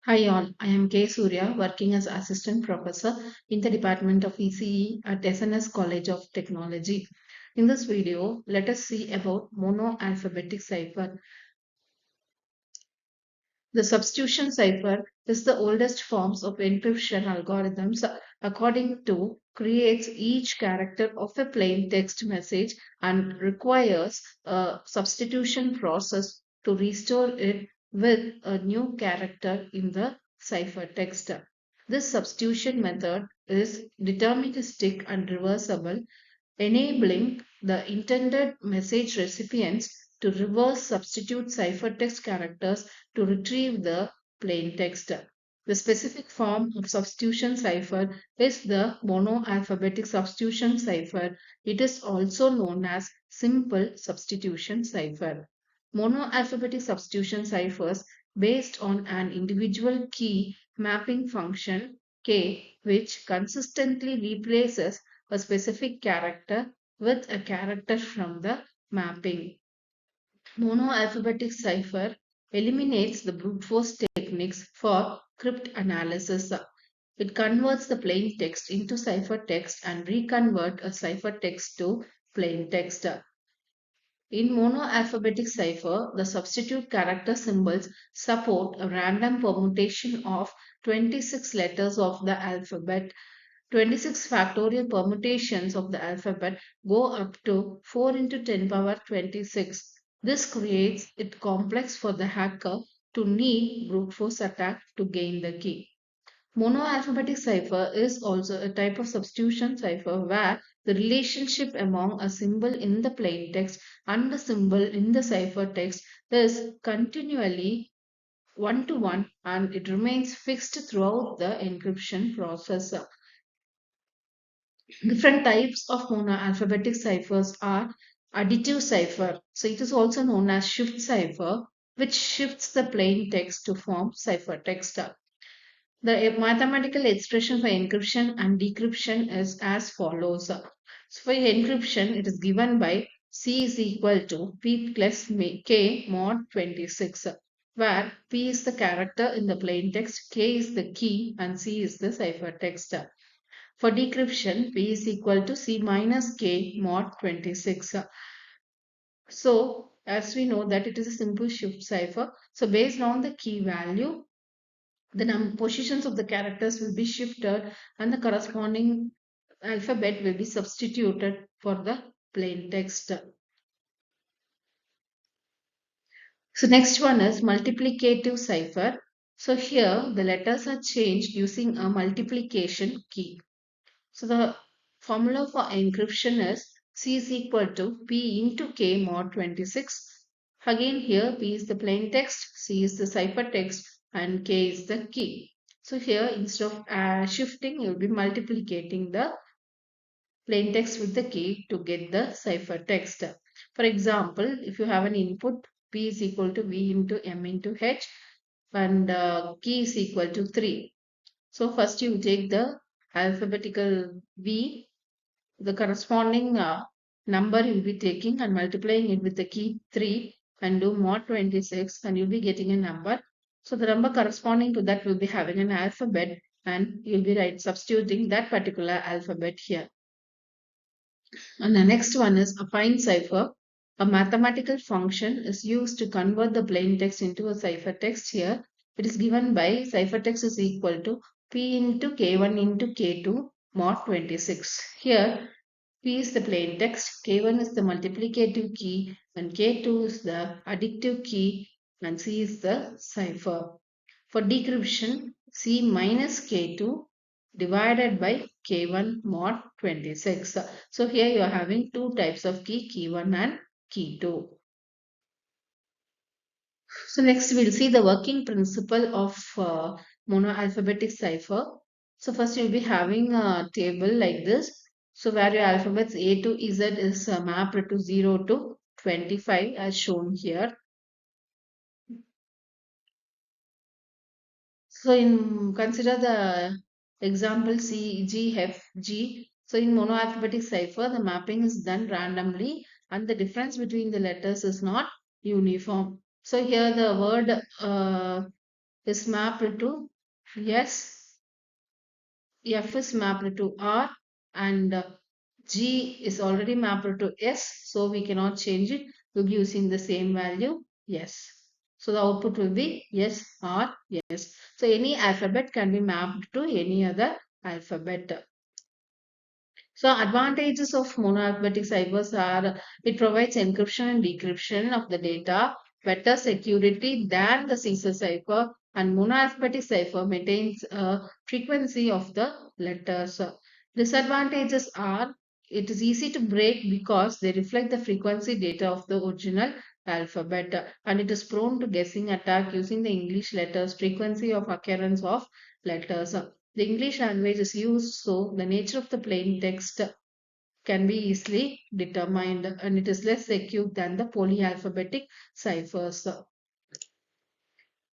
Hi all, I am K. Surya, working as Assistant Professor in the Department of ECE at SNS College of Technology. In this video, let us see about monoalphabetic cipher. The substitution cipher is the oldest forms of encryption algorithms according to creates each character of a plain text message and requires a substitution process to restore it with a new character in the cipher text. This substitution method is deterministic and reversible, enabling the intended message recipients to reverse substitute ciphertext characters to retrieve the plain text. The specific form of substitution cipher is the monoalphabetic substitution cipher. It is also known as simple substitution cipher. Monoalphabetic substitution ciphers based on an individual key mapping function K, which consistently replaces a specific character with a character from the mapping. Monoalphabetic cipher eliminates the brute force techniques for cryptanalysis. It converts the plain text into ciphertext and reconvert a ciphertext to plain text. In monoalphabetic cipher, the substitute character symbols support a random permutation of 26 letters of the alphabet. 26 factorial permutations of the alphabet go up to 4 into 10 power 26. This creates it complex for the hacker to need brute force attack to gain the key. Monoalphabetic cipher is also a type of substitution cipher where the relationship among a symbol in the plain text and the symbol in the ciphertext is continually one to one and it remains fixed throughout the encryption process. Different types of monoalphabetic ciphers are additive cipher. So it is also known as shift cipher, which shifts the plain text to form ciphertext. The mathematical expression for encryption and decryption is as follows. So for encryption, it is given by C is equal to P plus K mod 26, where P is the character in the plain text, K is the key, and C is the ciphertext. For decryption, P is equal to C minus K mod 26. So, as we know that it is a simple shift cipher. So, based on the key value, the positions of the characters will be shifted and the corresponding alphabet will be substituted for the plain text. So, next one is multiplicative cipher. So, here the letters are changed using a multiplication key. So the formula for encryption is C is equal to P into K mod 26. Again here P is the plain text, C is the ciphertext and K is the key. So here instead of shifting you will be multiplicating the plain text with the key to get the ciphertext. For example, if you have an input P is equal to V into M into H and key is equal to 3. So first you take the alphabetical V, the corresponding number you'll be taking and multiplying it with the key 3 and do mod 26 and you'll be getting a number. So the number corresponding to that will be having an alphabet and you'll be substituting that particular alphabet here. And the next one is affine cipher. A mathematical function is used to convert the plain text into a ciphertext here. It is given by ciphertext is equal to P into K1 into K2 mod 26. Here P is the plain text, K1 is the multiplicative key, and K2 is the additive key, and C is the cipher. For decryption, C minus K2 divided by K1 mod 26. So here you are having two types of key, Key1 and Key2. So next we'll see the working principle of monoalphabetic cipher. So first you'll be having a table like this. So where your alphabets A to Z is mapped to 0 to 25 as shown here. So in consider the example C, G, F, G. So in monoalphabetic cipher, the mapping is done randomly and the difference between the letters is not uniform. So here the word is mapped to S, F is mapped to R, and G is already mapped to S, so we cannot change it. We'll be using the same value, yes. So the output will be yes or yes. So any alphabet can be mapped to any other alphabet. So advantages of monoalphabetic ciphers are it provides encryption and decryption of the data, better security than the Caesar cipher, and monoalphabetic cipher maintains a frequency of the letters. Disadvantages are it is easy to break because they reflect the frequency data of the original alphabet, and it is prone to guessing attack using the English letters, frequency of occurrence of letters. The English language is used, so the nature of the plain text can be easily determined, and it is less secure than the polyalphabetic ciphers.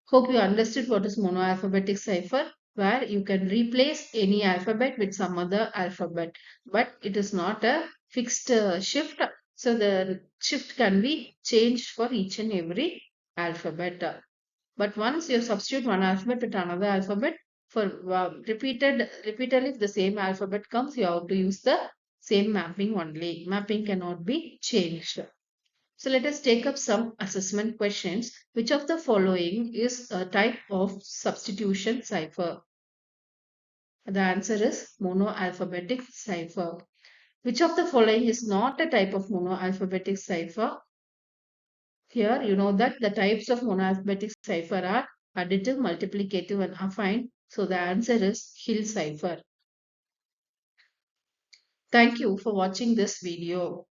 Hope you understood what is monoalphabetic cipher, where you can replace any alphabet with some other alphabet, but it is not a fixed shift. So the shift can be changed for each and every alphabet. But once you substitute one alphabet with another alphabet, for repeatedly, if the same alphabet comes, you have to use the same mapping only. Mapping cannot be changed. So let us take up some assessment questions. Which of the following is a type of substitution cipher? The answer is monoalphabetic cipher. Which of the following is not a type of monoalphabetic cipher? Here, you know that the types of monoalphabetic cipher are additive, multiplicative, and affine. So the answer is Hill cipher. Thank you for watching this video.